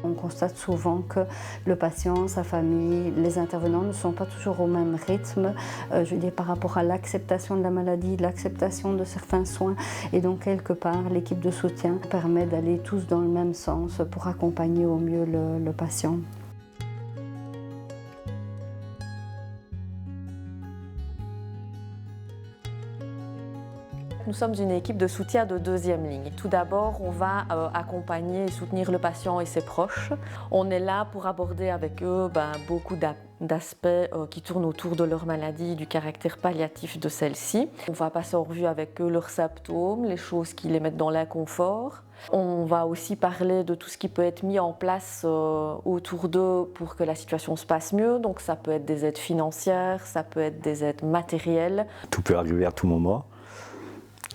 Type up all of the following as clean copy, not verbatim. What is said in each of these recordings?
On constate souvent que le patient, sa famille, les intervenants ne sont pas toujours au même rythme, par rapport à l'acceptation de la maladie, l'acceptation de certains soins. Et donc, quelque part, l'équipe de soutien permet d'aller tous dans le même sens pour accompagner au mieux le patient. Nous sommes une équipe de soutien de deuxième ligne. Tout d'abord, on va accompagner et soutenir le patient et ses proches. On est là pour aborder avec eux beaucoup d'aspects qui tournent autour de leur maladie, du caractère palliatif de celle-ci. On va passer en revue avec eux leurs symptômes, les choses qui les mettent dans l'inconfort. On va aussi parler de tout ce qui peut être mis en place autour d'eux pour que la situation se passe mieux. Donc ça peut être des aides financières, ça peut être des aides matérielles. Tout peut arriver à tout moment.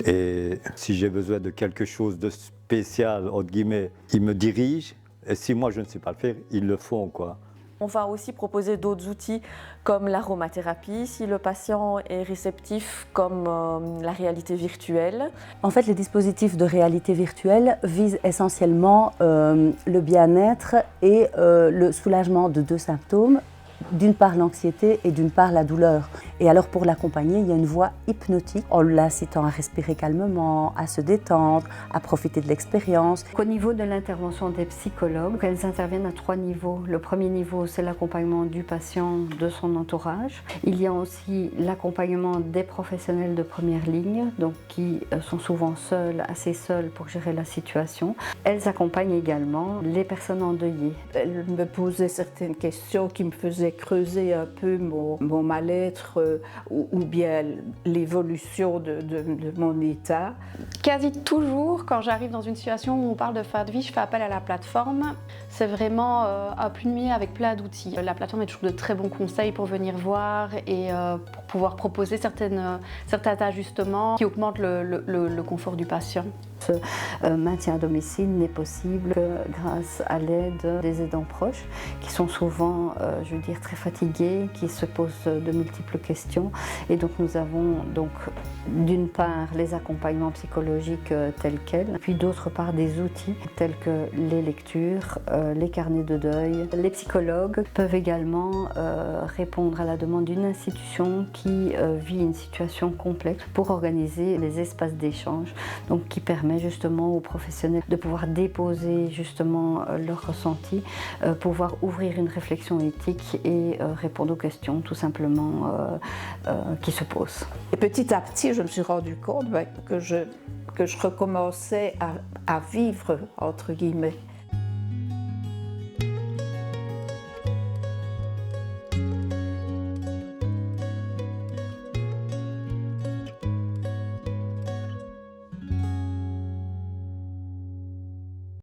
Et si j'ai besoin de quelque chose de spécial, entre guillemets, ils me dirigent. Et si moi je ne sais pas le faire, ils le font, quoi. On va aussi proposer d'autres outils comme l'aromathérapie, si le patient est réceptif, comme la réalité virtuelle. En fait, les dispositifs de réalité virtuelle visent essentiellement le bien-être et le soulagement de deux symptômes. D'une part l'anxiété et d'une part la douleur. Et alors pour l'accompagner, il y a une voix hypnotique en l'incitant à respirer calmement, à se détendre, à profiter de l'expérience. Au niveau de l'intervention des psychologues, elles interviennent à 3 niveaux. Le premier niveau, c'est l'accompagnement du patient, de son entourage. Il y a aussi l'accompagnement des professionnels de première ligne, donc qui sont souvent seuls, assez seuls pour gérer la situation. Elles accompagnent également les personnes endeuillées. Elles me posaient certaines questions qui me faisaient creuser un peu mon mal-être ou bien l'évolution de mon état. Quasi toujours, quand j'arrive dans une situation où on parle de fin de vie, je fais appel à la plateforme. C'est vraiment un plumier avec plein d'outils. La plateforme est toujours de très bons conseils pour venir voir et pour pouvoir proposer certains ajustements qui augmentent le confort du patient. Ce maintien à domicile n'est possible que grâce à l'aide des aidants proches qui sont souvent, très fatigués, qui se posent de multiples questions. Et donc nous avons d'une part les accompagnements psychologiques tels quels, puis d'autre part des outils tels que les lectures, les carnets de deuil. Les psychologues peuvent également répondre à la demande d'une institution qui vit une situation complexe pour organiser les espaces d'échange, donc qui permet justement aux professionnels de pouvoir déposer justement leurs ressentis, pouvoir ouvrir une réflexion éthique et répondre aux questions tout simplement qui se posent. Et petit à petit, je me suis rendu compte que je recommençais à vivre, entre guillemets.